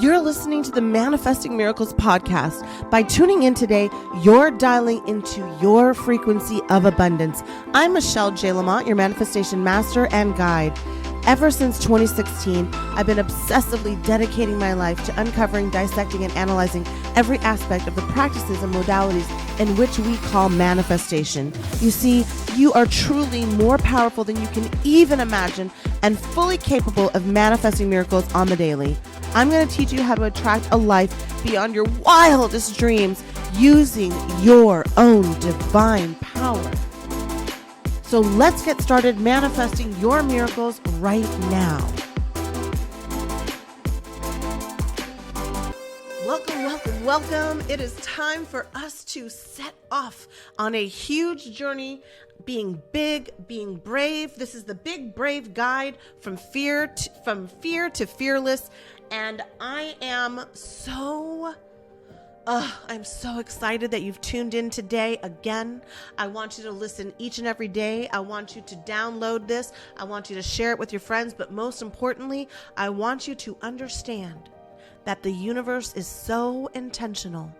You're listening to the Manifesting Miracles podcast. By tuning in today, you're dialing into your frequency of abundance. I'm Michelle J. Lamont, your manifestation master and guide. Ever since 2016, I've been obsessively dedicating my life to uncovering, dissecting, and analyzing every aspect of the practices and modalities in which we call manifestation. You see, you are truly more powerful than you can even imagine and fully capable of manifesting miracles on the daily. I'm going to teach you how to attract a life beyond your wildest dreams using your own divine power. So let's get started manifesting your miracles right now. Welcome. It is time for us to set off on a huge journey, being big, being brave. This is the Big Brave Guide from fear to fearless. And I am I'm so excited that you've tuned in today again. I want you to listen each and every day. I want you to download this. I want you to share it with your friends. But most importantly, I want you to understand that the universe is so intentional.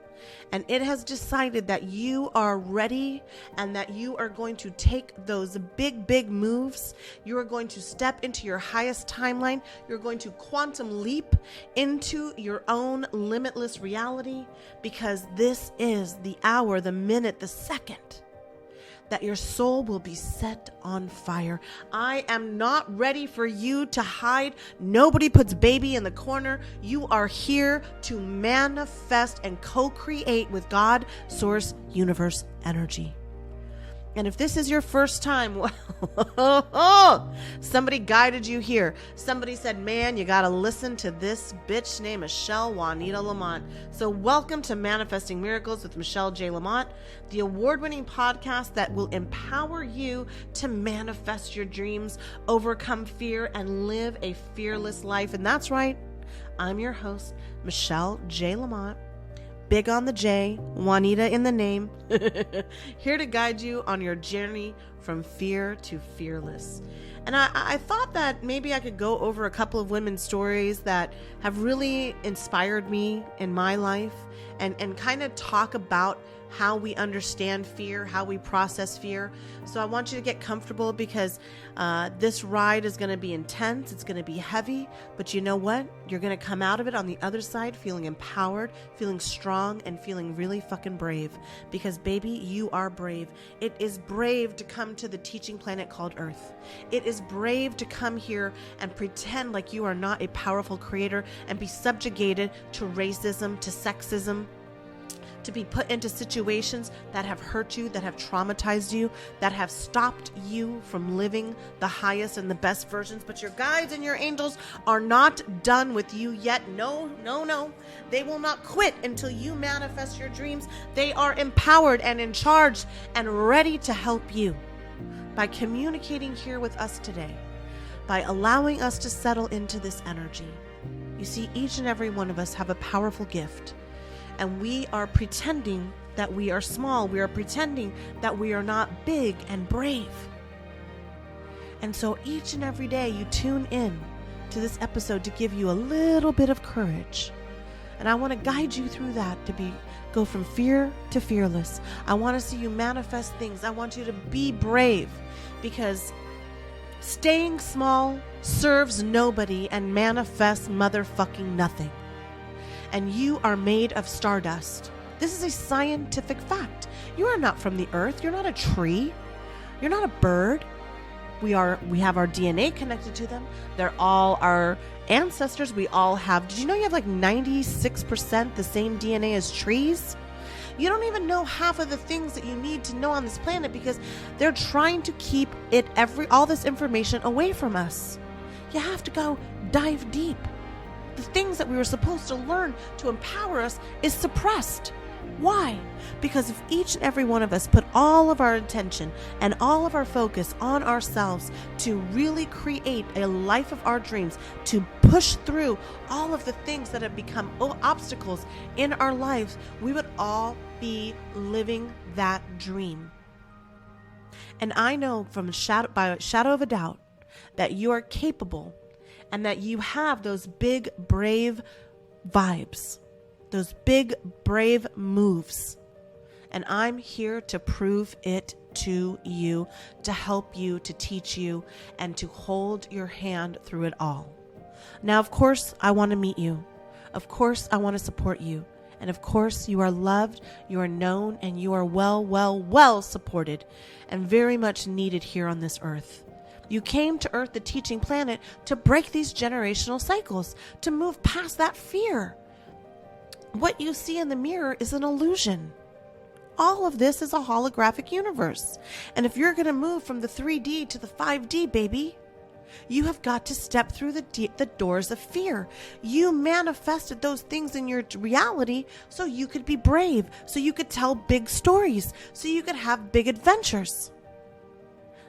And it has decided that you are ready and that you are going to take those big moves. You are going to step into your highest timeline. You're going to quantum leap into your own limitless reality, because this is the hour, the minute, the second that your soul will be set on fire. I am not ready for you to hide. Nobody puts baby in the corner. You are here to manifest and co-create with God, Source, Universe, Energy. And if this is your first time, well, somebody guided you here. Somebody said, man, you got to listen to this bitch named Michelle Juanita Lamont. So welcome to Manifesting Miracles with Michelle J. Lamont, the award-winning podcast that will empower you to manifest your dreams, overcome fear, and live a fearless life. And that's right. I'm your host, Michelle J. Lamont. Big on the J, Juanita in the name, here to guide you on your journey from fear to fearless. And I thought that maybe I could go over a couple of women's stories that have really inspired me in my life and kind of talk about how we understand fear, how we process fear. So I want you to get comfortable, because this ride is going to be intense. It's going to be heavy, but you know what? You're going to come out of it on the other side feeling empowered, feeling strong, and feeling really fucking brave, because baby, you are brave. It is brave to come to the teaching planet called Earth. It is brave to come here and pretend like you are not a powerful creator and be subjugated to racism, to sexism, to be put into situations that have hurt you, that have traumatized you, that have stopped you from living the highest and the best versions. But your guides and your angels are not done with you yet. No. They will not quit until you manifest your dreams. They are empowered and in charge and ready to help you by communicating here with us today, by allowing us to settle into this energy. You see, each and every one of us have a powerful gift. And we are pretending that we are small. We are pretending that we are not big and brave. And so each and every day you tune in to this episode to give you a little bit of courage. And I want to guide you through that to go from fear to fearless. I want to see you manifest things. I want you to be brave, because staying small serves nobody and manifests motherfucking nothing. And you are made of stardust. This is a scientific fact. You are not from the earth. You're not a tree. You're not a bird. We have our DNA connected to them. They're all our ancestors. We all have. Did you know you have like 96% the same DNA as trees? You don't even know half of the things that you need to know on this planet, because they're trying to keep all this information away from us. You have to go dive deep. The things that we were supposed to learn to empower us is suppressed. Why? Because if each and every one of us put all of our attention and all of our focus on ourselves to really create a life of our dreams, to push through all of the things that have become obstacles in our lives, we would all be living that dream. And I know by a shadow of a doubt that you are capable and that you have those big, brave vibes, those big, brave moves. And I'm here to prove it to you, to help you, to teach you, and to hold your hand through it all. Now, of course, I want to meet you. Of course, I want to support you. And of course, you are loved, you are known, and you are well supported and very much needed here on this earth. You came to Earth, the teaching planet, to break these generational cycles, to move past that fear. What you see in the mirror is an illusion. All of this is a holographic universe. And if you're going to move from the 3D to the 5D, baby, you have got to step through the doors of fear. You manifested those things in your reality so you could be brave, so you could tell big stories, so you could have big adventures.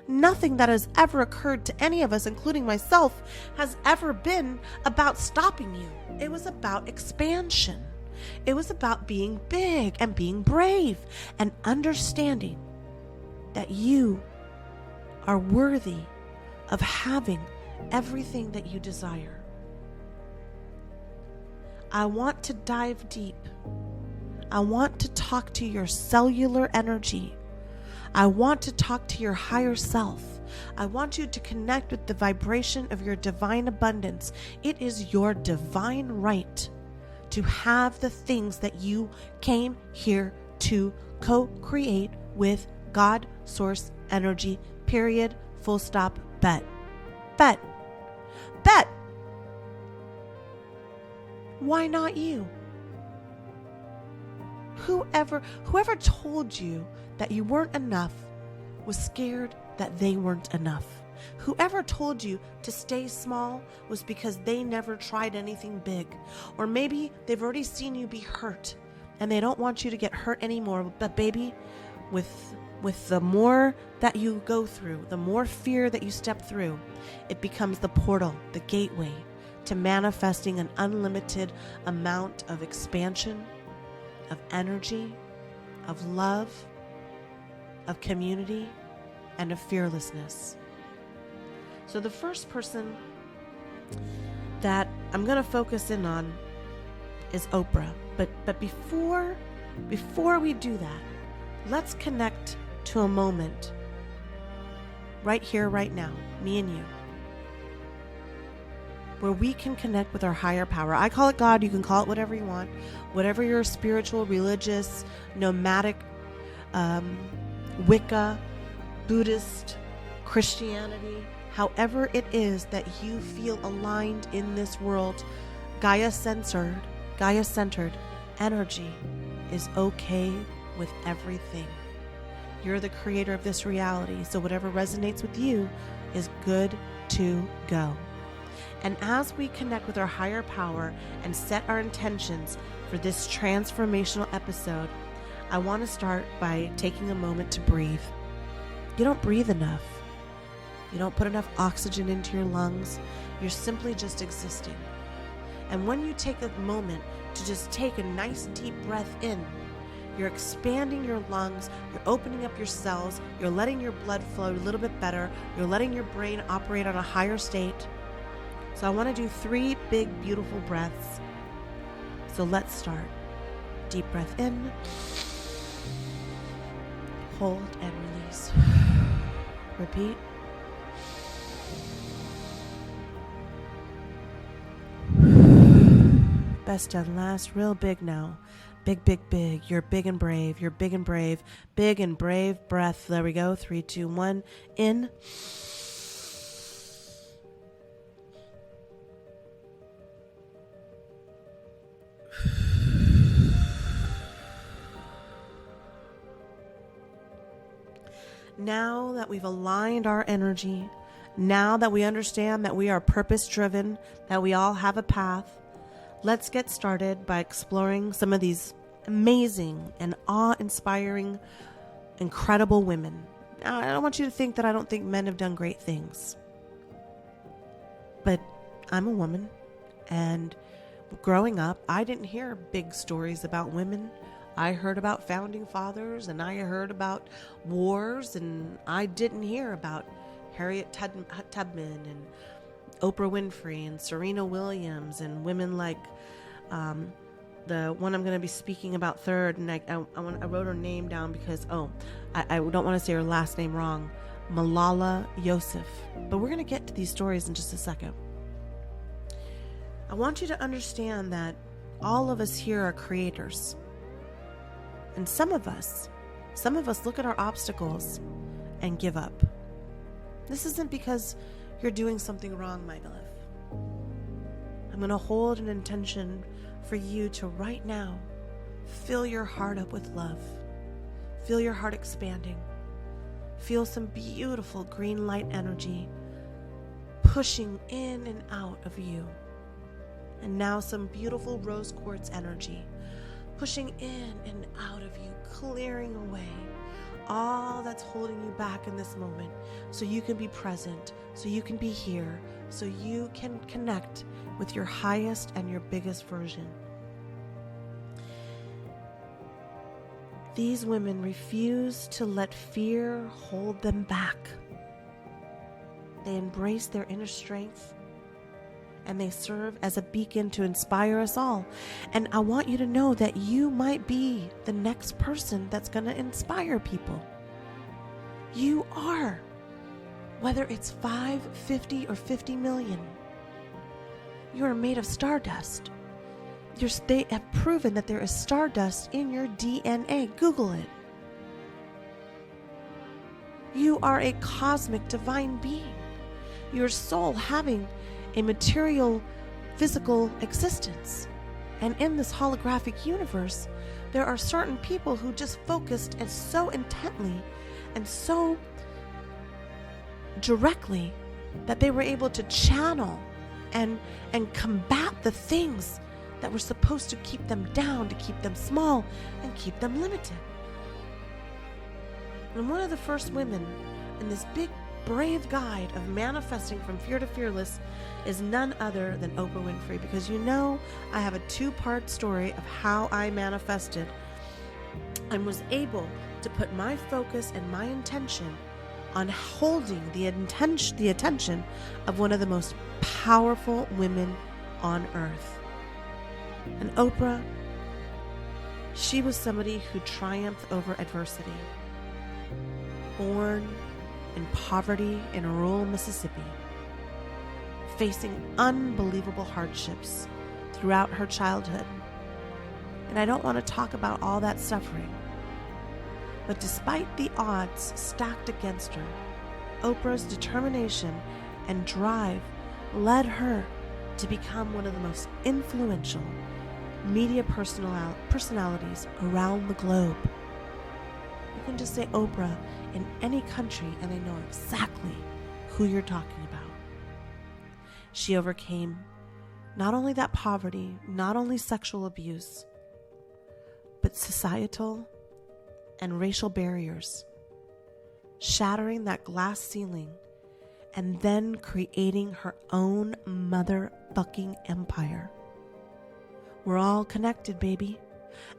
Nothing that has ever occurred to any of us, including myself, has ever been about stopping you. It was about expansion. It was about being big and being brave and understanding that you are worthy of having everything that you desire. I want to dive deep. I want to talk to your cellular energy. I want to talk to your higher self. I want you to connect with the vibration of your divine abundance. It is your divine right to have the things that you came here to co-create with God, source, energy, period, full stop, bet. Why not you? Whoever told you that you weren't enough was scared that they weren't enough. Whoever told you to stay small was because they never tried anything big. Or maybe they've already seen you be hurt and they don't want you to get hurt anymore. But baby, with the more that you go through, the more fear that you step through, it becomes the portal, the gateway to manifesting an unlimited amount of expansion, of energy, of love, of community, and of fearlessness. So the first person that I'm going to focus in on is Oprah. But before we do that, let's connect to a moment right here, right now, me and you, where we can connect with our higher power. I call it God. You can call it whatever you want, whatever your spiritual, religious, nomadic, Wicca, Buddhist, Christianity, however it is that you feel aligned in this world, Gaia-centered energy is okay with everything. You're the creator of this reality, so whatever resonates with you is good to go. And as we connect with our higher power and set our intentions for this transformational episode, I want to start by taking a moment to breathe. You don't breathe enough. You don't put enough oxygen into your lungs. You're simply just existing. And when you take a moment to just take a nice deep breath in, you're expanding your lungs, you're opening up your cells, you're letting your blood flow a little bit better, you're letting your brain operate on a higher state. So I want to do 3 big, beautiful breaths. So let's start. Deep breath in, hold and release. Repeat. Best done last, real big now. Big, big, big. You're big and brave. You're big and brave. Big and brave breath. There we go. 3, 2, 1. In. Now that we've aligned our energy, now that we understand that we are purpose-driven, that we all have a path, let's get started by exploring some of these amazing and awe-inspiring, incredible women. Now, I don't want you to think that I don't think men have done great things. But I'm a woman, and growing up, I didn't hear big stories about women. I heard about founding fathers, and I heard about wars, and I didn't hear about Harriet Tubman and Oprah Winfrey and Serena Williams and women like The one I'm going to be speaking about third, and I wrote her name down because, I don't want to say her last name wrong, Malala Yousaf. But we're going to get to these stories in just a second. I want you to understand that all of us here are creators. And some of us look at our obstacles and give up. This isn't because you're doing something wrong, my beloved. I'm going to hold an intention for you to right now fill your heart up with love. Feel your heart expanding. Feel some beautiful green light energy pushing in and out of you. And now some beautiful rose quartz energy pushing in and out of you, clearing away all that's holding you back in this moment, so you can be present, so you can be here, so you can connect with your highest and your biggest version. These women refuse to let fear hold them back. They embrace their inner strength, and they serve as a beacon to inspire us all. And I want you to know that you might be the next person that's going to inspire people. You are. Whether it's 5, 50, or 50 million. You are made of stardust. They have proven that there is stardust in your DNA. Google it. You are a cosmic divine being. Your soul having a material, physical existence. And in this holographic universe, there are certain people who just focused and so intently and so directly that they were able to channel and combat the things that were supposed to keep them down, to keep them small, and keep them limited. And one of the first women in this big, brave guide of manifesting from fear to fearless is none other than Oprah Winfrey, because I have a 2-part story of how I manifested and was able to put my focus and my intention on holding the attention of one of the most powerful women on earth. And Oprah, she was somebody who triumphed over adversity. Born in poverty in rural Mississippi, facing unbelievable hardships throughout her childhood. And I don't want to talk about all that suffering, but despite the odds stacked against her, Oprah's determination and drive led her to become one of the most influential media personalities around the globe. You can just say Oprah in any country and they know exactly who you're talking about. She overcame not only that poverty, not only sexual abuse, but societal and racial barriers, shattering that glass ceiling and then creating her own motherfucking empire. We're all connected, baby.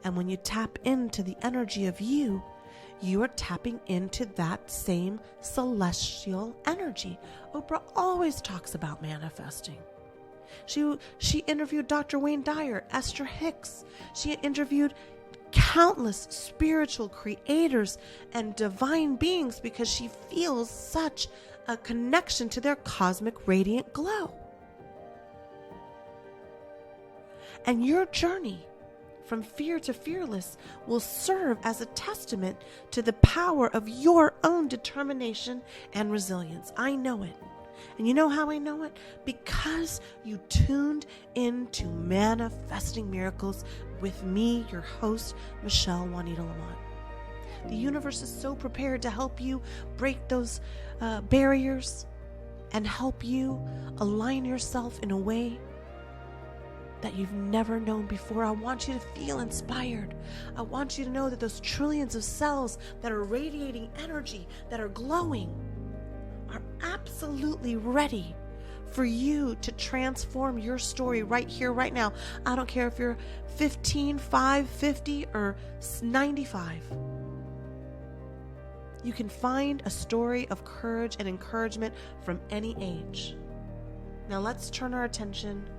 And when you tap into the energy of you are tapping into that same celestial energy. Oprah always talks about manifesting. She interviewed Dr. Wayne Dyer, Esther Hicks. She interviewed countless spiritual creators and divine beings because she feels such a connection to their cosmic radiant glow. And your journey from fear to fearless will serve as a testament to the power of your own determination and resilience. I know it. And you know how I know it? Because you tuned into Manifesting Miracles with me, your host, Michelle Juanita Lamont. The universe is so prepared to help you break those barriers and help you align yourself in a way that you've never known before. I want you to feel inspired. I want you to know that those trillions of cells that are radiating energy, that are glowing, are absolutely ready for you to transform your story right here, right now. I don't care if you're 15, 5, 50, or 95. You can find a story of courage and encouragement from any age. Now let's turn our attention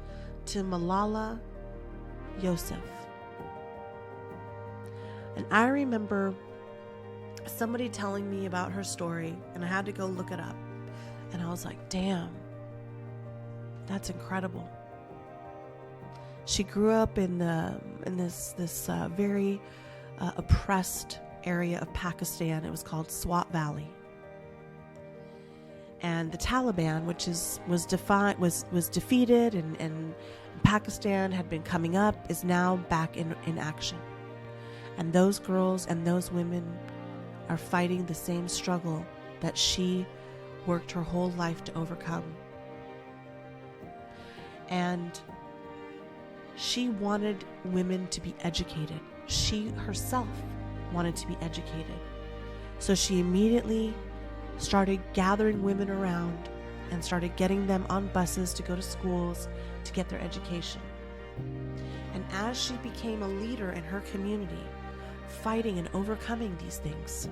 to Malala Yosef. And I remember somebody telling me about her story, and I had to go look it up. And I was like, damn, that's incredible. She grew up in this very oppressed area of Pakistan. It was called Swat Valley. And the Taliban, which was defeated, and Pakistan had been coming up, is now back in action. And those girls and those women are fighting the same struggle that she worked her whole life to overcome. And she wanted women to be educated. She herself wanted to be educated. So she immediately started gathering women around and started getting them on buses to go to schools to get their education. And as she became a leader in her community, fighting and overcoming these things,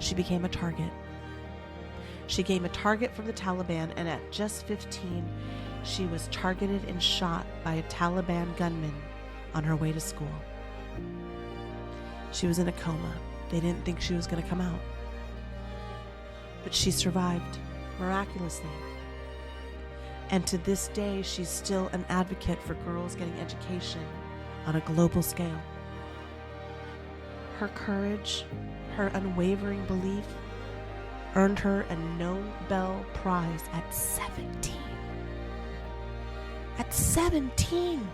she became a target. She became a target from the Taliban, and at just 15, she was targeted and shot by a Taliban gunman on her way to school. She was in a coma. They didn't think she was going to come out. But she survived, miraculously. And to this day, she's still an advocate for girls getting education on a global scale. Her courage, her unwavering belief, earned her a Nobel Prize at 17. At 17,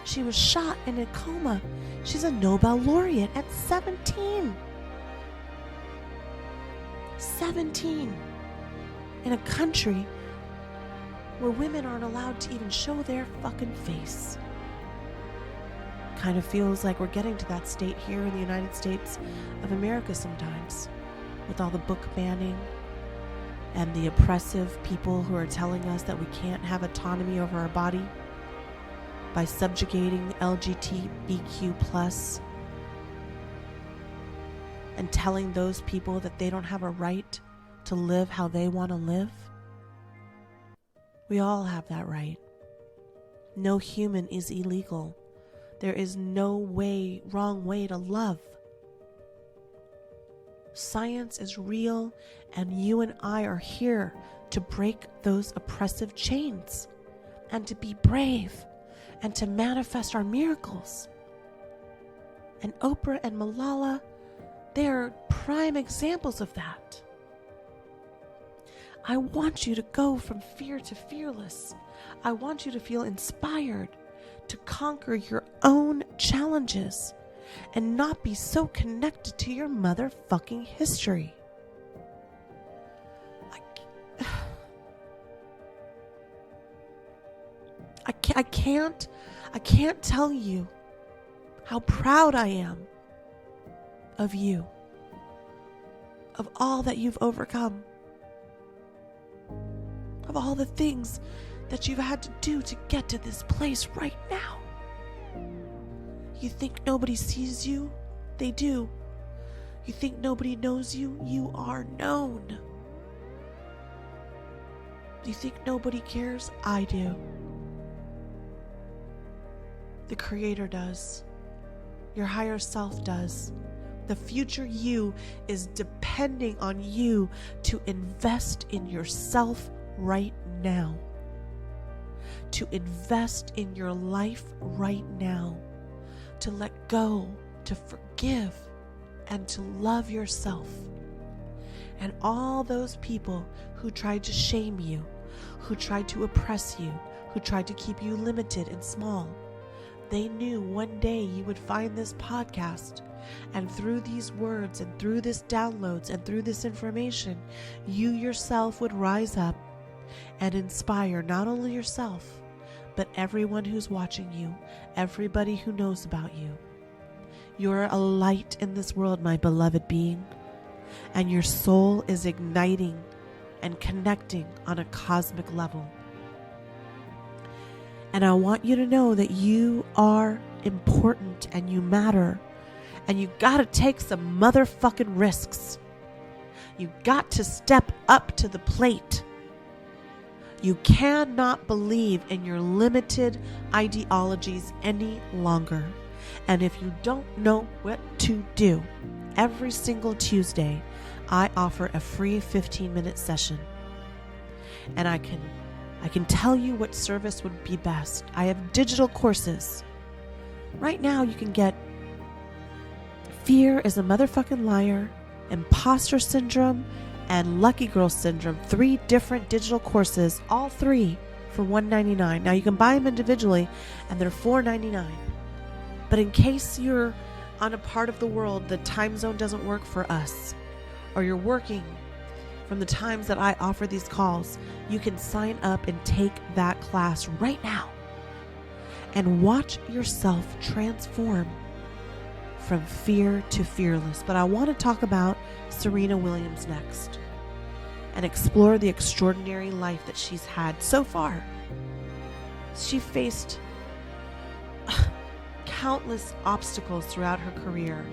she was shot in a coma. She's a Nobel laureate at 17. 17. In a country where women aren't allowed to even show their fucking face. Kind of feels like we're getting to that state here in the United States of America sometimes, with all the book banning and the oppressive people who are telling us that we can't have autonomy over our body by subjugating LGBTQ+ and telling those people that they don't have a right to live how they want to live. We all have that right. No human is illegal. There is no wrong way to love. Science is real, and you and I are here to break those oppressive chains and to be brave and to manifest our miracles. And Oprah and Malala, they're prime examples of that. I want you to go from fear to fearless. I want you to feel inspired to conquer your own challenges and not be so connected to your motherfucking history. I can't tell you how proud I am of you, of all that you've overcome, of all the things that you've had to do to get to this place right now. You think nobody sees you? They do. You think nobody knows you? You are known. You think nobody cares? I do. The Creator does. Your higher self does. The future you is depending on you to invest in yourself right now. To invest in your life right now. To let go, to forgive, and to love yourself. And all those people who tried to shame you, who tried to oppress you, who tried to keep you limited and small, they knew one day you would find this podcast, and through these words and through this downloads and through this information, you yourself would rise up and inspire not only yourself, but everyone who's watching you, everybody who knows about you. You're a light in this world, my beloved being, and your soul is igniting and connecting on a cosmic level. And I want you to know that you are important and you matter, and you gotta take some motherfucking risks. You got to step up to the plate. You cannot believe in your limited ideologies any longer. And if you don't know what to do, every single Tuesday, I offer a free 15-minute session. And I can tell you what service would be best. I have digital courses. Right now you can get Fear is a Motherfucking Liar, Imposter Syndrome, and Lucky Girl Syndrome. 3 different digital courses, all 3 for $199. Now you can buy them individually and they're $4.99. But in case you're on a part of the world the time zone doesn't work for us, or you're working from the times that I offer these calls, you can sign up and take that class right now and watch yourself transform from fear to fearless. But I want to talk about Serena Williams next and explore the extraordinary life that she's had so far. She faced countless obstacles throughout her career: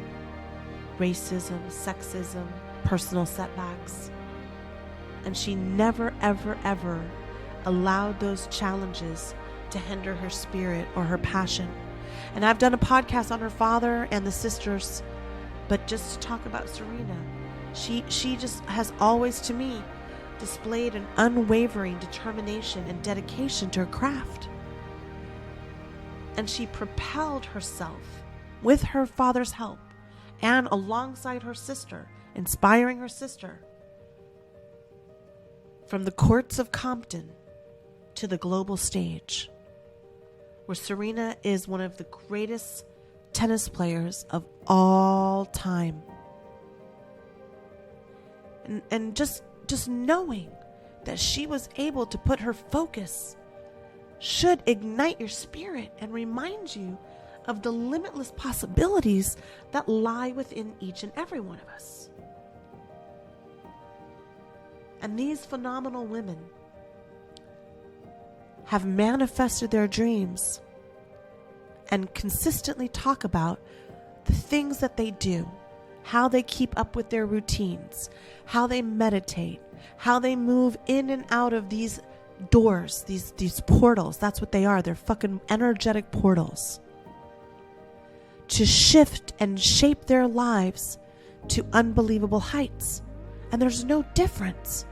racism, sexism, personal setbacks. And she never, ever, ever allowed those challenges to hinder her spirit or her passion. And I've done a podcast on her father and the sisters, but just to talk about Serena, she just has always, to me, displayed an unwavering determination and dedication to her craft. And she propelled herself with her father's help and alongside her sister, inspiring her sister, from the courts of Compton to the global stage, where Serena is one of the greatest tennis players of all time. And just knowing that she was able to put her focus should ignite your spirit and remind you of the limitless possibilities that lie within each and every one of us. And these phenomenal women have manifested their dreams and consistently talk about the things that they do, how they keep up with their routines, how they meditate, how they move in and out of these doors, these portals. That's what they are. They're fucking energetic portals to shift and shape their lives to unbelievable heights. And there's no difference.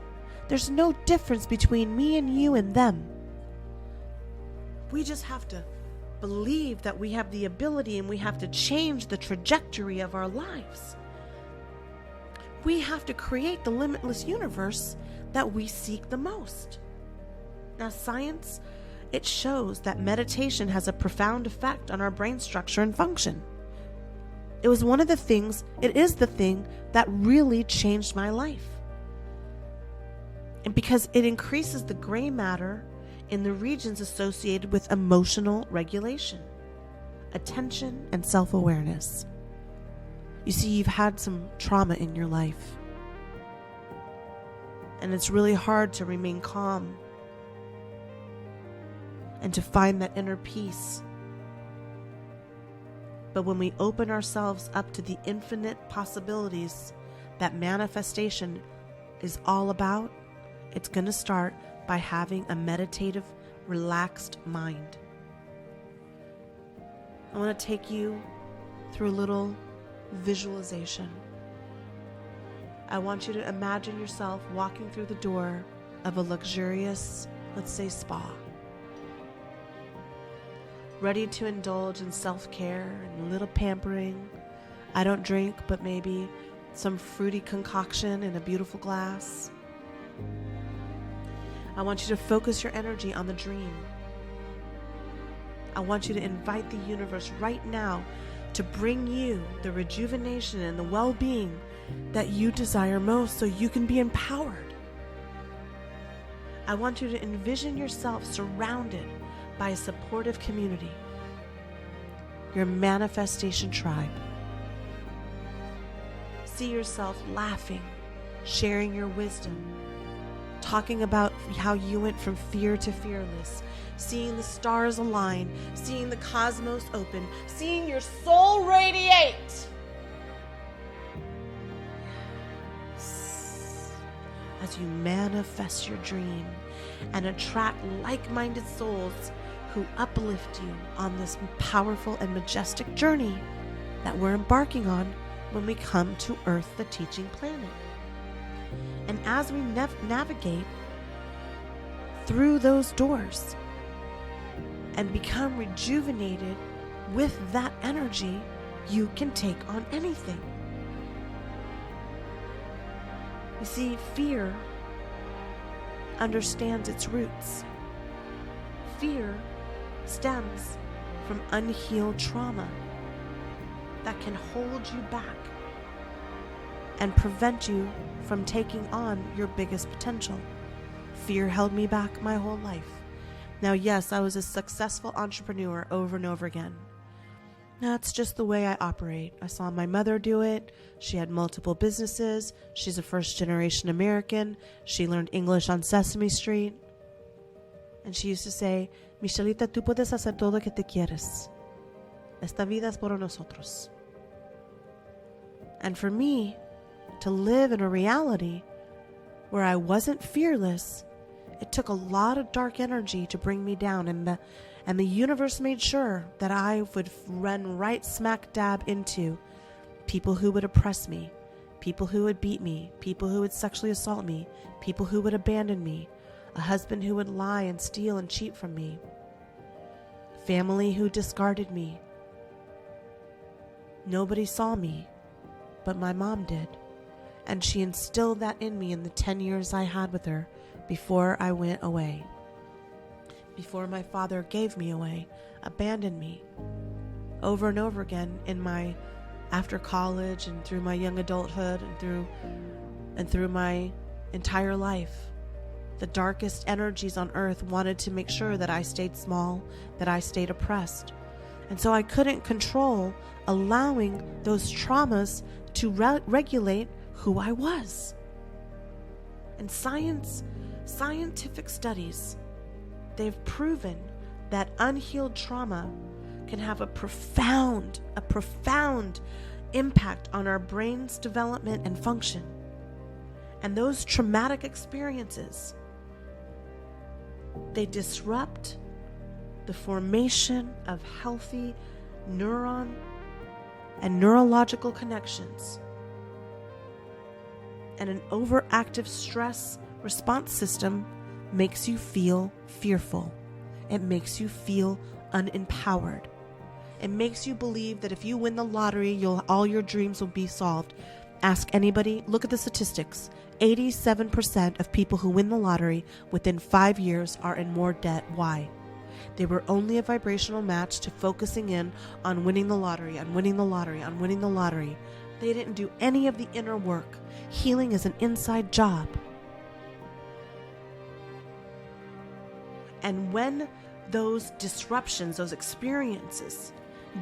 There's no difference between me and you and them. We just have to believe that we have the ability, and we have to change the trajectory of our lives. We have to create the limitless universe that we seek the most. Now, science, it shows that meditation has a profound effect on our brain structure and function. It is the thing that really changed my life. And because it increases the gray matter in the regions associated with emotional regulation, attention, and self-awareness. You see, you've had some trauma in your life, and it's really hard to remain calm and to find that inner peace. But when we open ourselves up to the infinite possibilities that manifestation is all about, it's going to start by having a meditative, relaxed mind. I want to take you through a little visualization. I want you to imagine yourself walking through the door of a luxurious, let's say, spa, ready to indulge in self-care and a little pampering. I don't drink, but maybe some fruity concoction in a beautiful glass. I want you to focus your energy on the dream. I want you to invite the universe right now to bring you the rejuvenation and the well-being that you desire most so you can be empowered. I want you to envision yourself surrounded by a supportive community, your manifestation tribe. See yourself laughing, sharing your wisdom, talking about how you went from fear to fearless, seeing the stars align, seeing the cosmos open, seeing your soul radiate. as you manifest your dream and attract like-minded souls who uplift you on this powerful and majestic journey that we're embarking on when we come to Earth, the teaching planet. And as we navigate through those doors and become rejuvenated with that energy, you can take on anything. You see, fear understands its roots. Fear stems from unhealed trauma that can hold you back and prevent you from taking on your biggest potential. Fear held me back my whole life. Now, yes, I was a successful entrepreneur over and over again. That's just the way I operate. I saw my mother do it. She had multiple businesses. She's a first-generation American. She learned English on Sesame Street. And she used to say, Michelita, tú puedes hacer todo lo que te quieres. Esta vida es por nosotros. And for me to live in a reality where I wasn't fearless, it took a lot of dark energy to bring me down, and the universe made sure that I would run right smack dab into people who would oppress me, people who would beat me, people who would sexually assault me, people who would abandon me, a husband who would lie and steal and cheat from me, family who discarded me. Nobody saw me, but my mom did. And she instilled that in me in the 10 years I had with her before I went away. Before my father gave me away, abandoned me. Over and over again in my after college and through my young adulthood and through my entire life. The darkest energies on earth wanted to make sure that I stayed small, that I stayed oppressed. And so I couldn't control allowing those traumas to regulate who I was. And scientific studies, they've proven that unhealed trauma can have a profound impact on our brain's development and function. And those traumatic experiences, they disrupt the formation of healthy neuron and neurological connections. And an overactive stress response system makes you feel fearful. It makes you feel unempowered. It makes you believe that if you win the lottery, all your dreams will be solved. Ask anybody, look at the statistics. 87% of people who win the lottery within 5 years are in more debt. Why? They were only a vibrational match to focusing in on winning the lottery, on winning the lottery, on winning the lottery. They didn't do any of the inner work. Healing is an inside job. And when those disruptions, those experiences,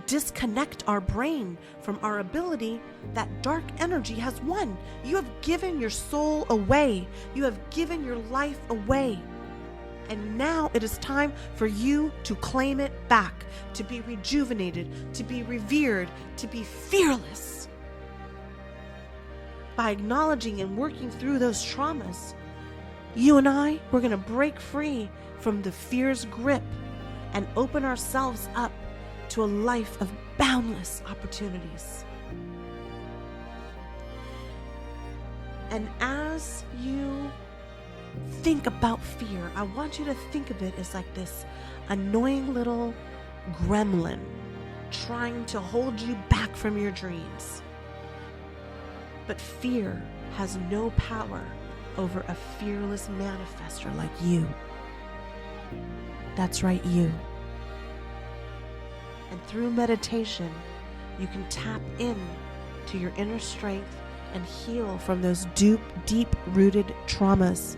disconnect our brain from our ability, that dark energy has won. You have given your soul away. You have given your life away. And now it is time for you to claim it back, to be rejuvenated, to be revered, to be fearless. By acknowledging and working through those traumas, you and I, we're going to break free from the fear's grip and open ourselves up to a life of boundless opportunities. And as you think about fear, I want you to think of it as like this annoying little gremlin trying to hold you back from your dreams. But fear has no power over a fearless manifester like you. That's right, you. And through meditation, you can tap in to your inner strength and heal from those deep-rooted traumas,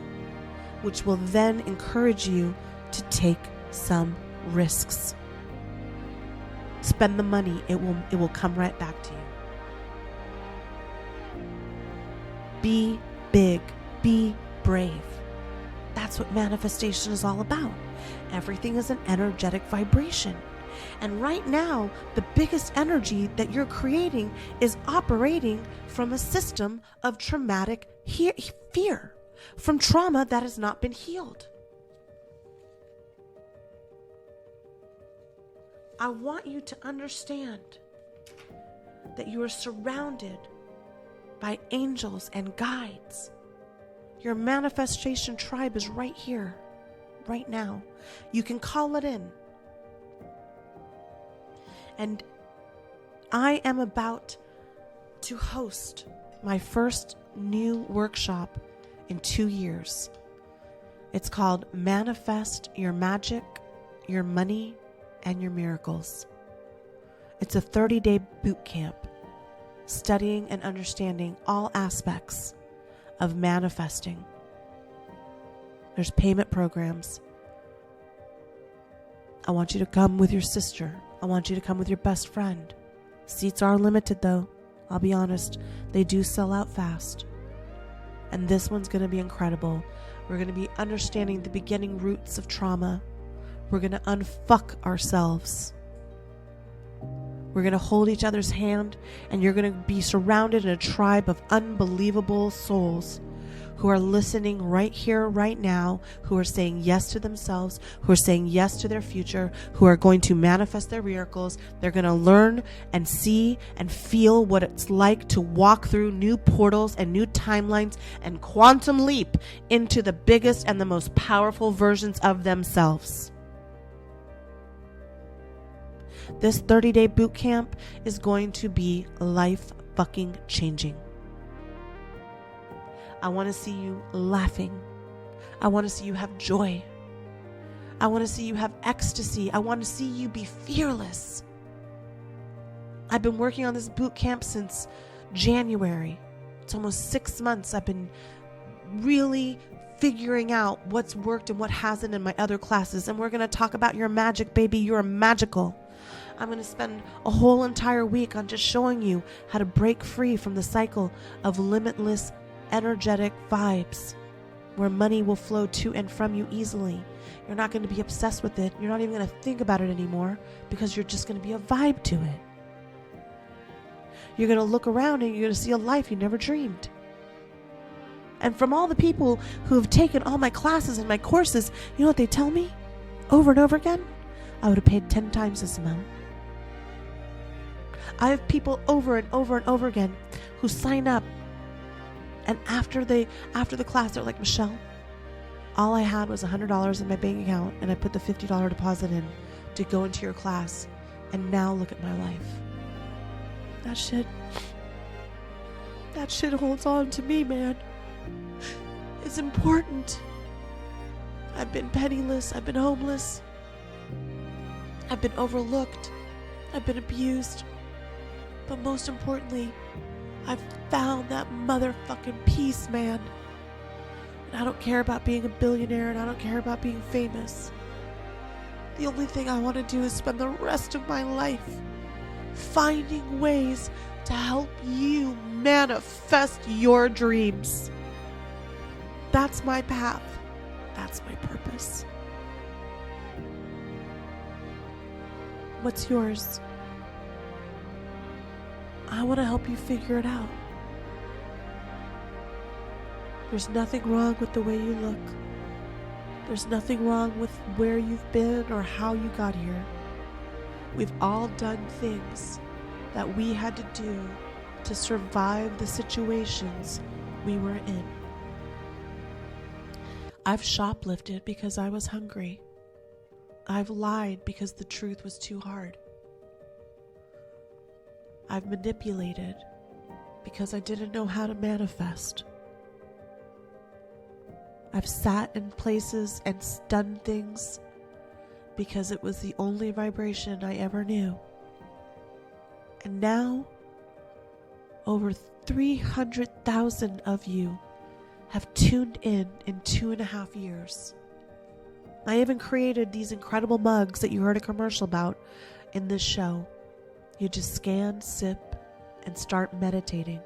which will then encourage you to take some risks. Spend the money, it will come right back to you. Be big, be brave. That's what manifestation is all about. Everything is an energetic vibration. And right now, the biggest energy that you're creating is operating from a system of traumatic fear. from trauma that has not been healed. I want you to understand that you are surrounded by angels and guides. Your manifestation tribe is right here, right now. You can call it in. And I am about to host my first new workshop in 2 years. It's called Manifest Your Magic, Your Money, and Your Miracles. It's a 30-day boot camp studying and understanding all aspects of manifesting. There's payment programs. I want you to come with your sister. I want you to come with your best friend. Seats are limited though. I'll be honest, they do sell out fast. And this one's going to be incredible. We're going to be understanding the beginning roots of trauma. We're going to unfuck ourselves. We're going to hold each other's hand, and you're going to be surrounded in a tribe of unbelievable souls who are listening right here, right now, who are saying yes to themselves, who are saying yes to their future, who are going to manifest their miracles. They're going to learn and see and feel what it's like to walk through new portals and new timelines and quantum leap into the biggest and the most powerful versions of themselves. This 30-day boot camp is going to be life fucking changing. I want to see you laughing. I want to see you have joy. I want to see you have ecstasy. I want to see you be fearless. I've been working on this boot camp since January. It's almost 6 months. I've been really figuring out what's worked and what hasn't in my other classes. And we're going to talk about your magic, baby. You're magical. I'm going to spend a whole entire week on just showing you how to break free from the cycle of limitless energetic vibes where money will flow to and from you easily. You're not going to be obsessed with it. You're not even going to think about it anymore because you're just going to be a vibe to it. You're going to look around and you're going to see a life you never dreamed. And from all the people who have taken all my classes and my courses, you know what they tell me over and over again? I would have paid 10 times this amount. I have people over and over and over again who sign up, and after the class, they're like, Michelle, all I had was $100 in my bank account, and I put the $50 deposit in to go into your class, and now look at my life. That shit holds on to me, man. It's important. I've been penniless. I've been homeless. I've been overlooked. I've been abused. But most importantly, I've found that motherfucking peace, man. And I don't care about being a billionaire, and I don't care about being famous. The only thing I want to do is spend the rest of my life finding ways to help you manifest your dreams. That's my path. That's my purpose. What's yours? I want to help you figure it out. There's nothing wrong with the way you look. There's nothing wrong with where you've been or how you got here. We've all done things that we had to do to survive the situations we were in. I've shoplifted because I was hungry. I've lied because the truth was too hard. I've manipulated because I didn't know how to manifest. I've sat in places and done things because it was the only vibration I ever knew. And now, over 300,000 of you have tuned in 2.5 years. I even created these incredible mugs that you heard a commercial about in this show. You just scan, sip, and start meditating.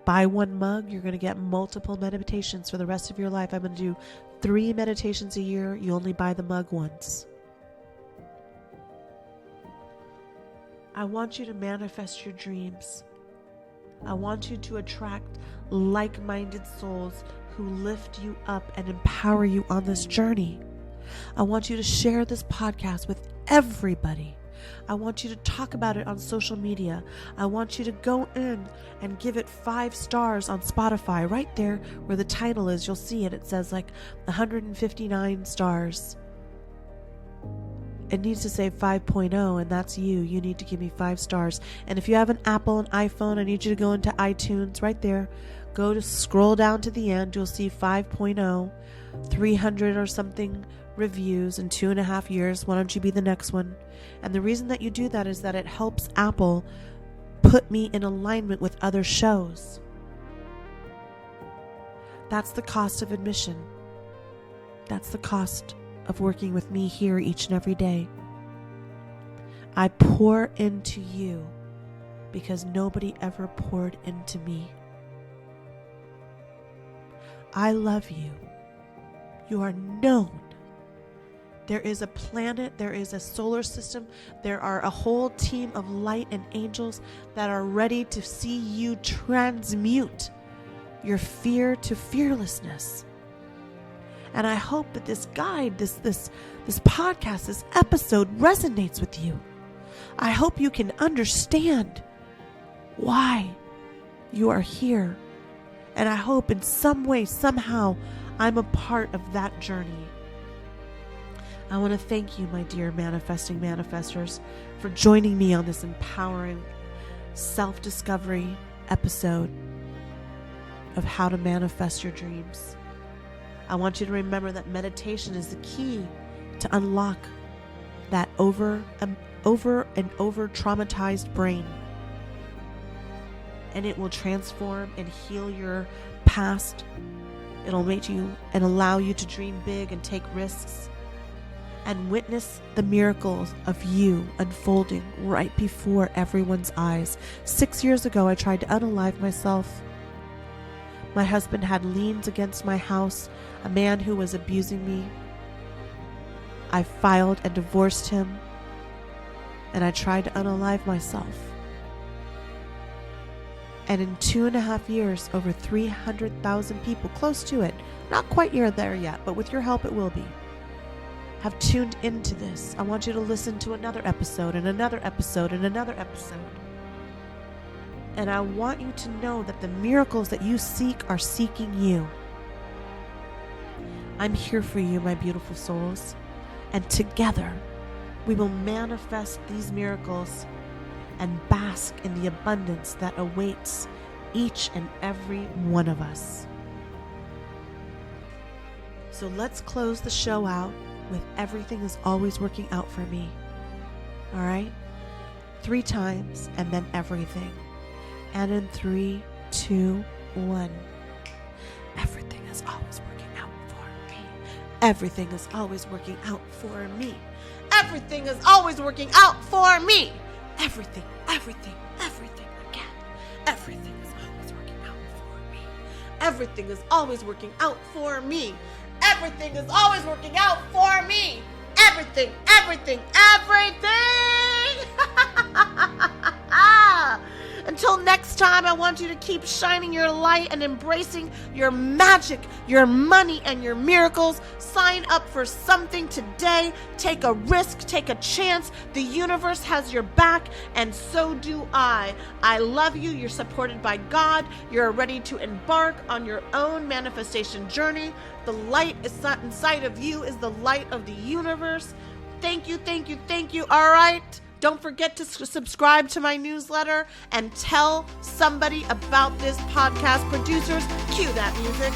Buy one mug, you're going to get multiple meditations for the rest of your life. I'm going to do 3 meditations a year. You only buy the mug once. I want you to manifest your dreams. I want you to attract like-minded souls who lift you up and empower you on this journey. I want you to share this podcast with everybody. I want you to talk about it on social media. I want you to go in and give it 5 stars on Spotify. Right there where the title is, you'll see it. It says like 159 stars. It needs to say 5.0, and that's you. You need to give me 5 stars. And if you have an Apple, an iPhone, I need you to go into iTunes right there. Go to scroll down to the end. You'll see 5.0, 300 or something reviews in 2.5 years. Why don't you be the next one? And the reason that you do that is that it helps Apple put me in alignment with other shows. That's the cost of admission. That's the cost of working with me here each and every day. I pour into you because nobody ever poured into me. I love you. You are known. There is a planet, there is a solar system, there are a whole team of light and angels that are ready to see you transmute your fear to fearlessness. And I hope that this guide, this podcast, this episode resonates with you. I hope you can understand why you are here. And I hope in some way, somehow, I'm a part of that journey. I want to thank you, my dear manifesting manifestors, for joining me on this empowering self-discovery episode of how to manifest your dreams. I want you to remember that meditation is the key to unlock that over traumatized brain. And it will transform and heal your past. It'll make you and allow you to dream big and take risks and witness the miracles of you unfolding right before everyone's eyes. 6 years ago, I tried to unalive myself. My husband had liens against my house, a man who was abusing me. I filed and divorced him, and I tried to unalive myself. And in 2.5 years, over 300,000 people, close to it, not quite there yet, but with your help it will be, have tuned into this. I want you to listen to another episode and another episode and another episode. And I want you to know that the miracles that you seek are seeking you. I'm here for you, my beautiful souls. And together, we will manifest these miracles and bask in the abundance that awaits each and every one of us. So let's close the show out with everything is always working out for me. All right? 3 times and then everything. And in 3, 2, 1. Everything is always working out for me. Everything is always working out for me. Everything is always working out for me. Everything again. Everything is always working out for me. Everything is always working out for me. Everything is always working out for me. Everything. Until next time, I want you to keep shining your light and embracing your magic, your money, and your miracles. Sign up for something today. Take a risk, take a chance. The universe has your back, and so do I. I love you. You're supported by God. You're ready to embark on your own manifestation journey. The light inside of you is the light of the universe. Thank you. All right. Don't forget to subscribe to my newsletter and tell somebody about this podcast. Producers, cue that music.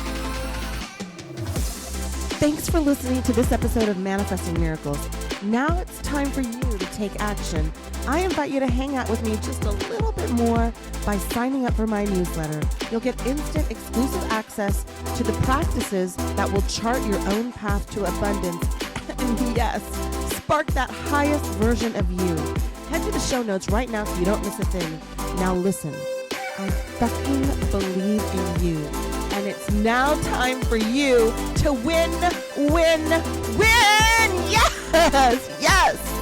Thanks for listening to this episode of Manifesting Miracles. Now it's time for you to take action. I invite you to hang out with me just a little bit more by signing up for my newsletter. You'll get instant exclusive access to the practices that will chart your own path to abundance. And yes, spark that highest version of you. Head to the show notes right now so you don't miss a thing. Now listen, I fucking believe in you. And it's now time for you to win. Yes!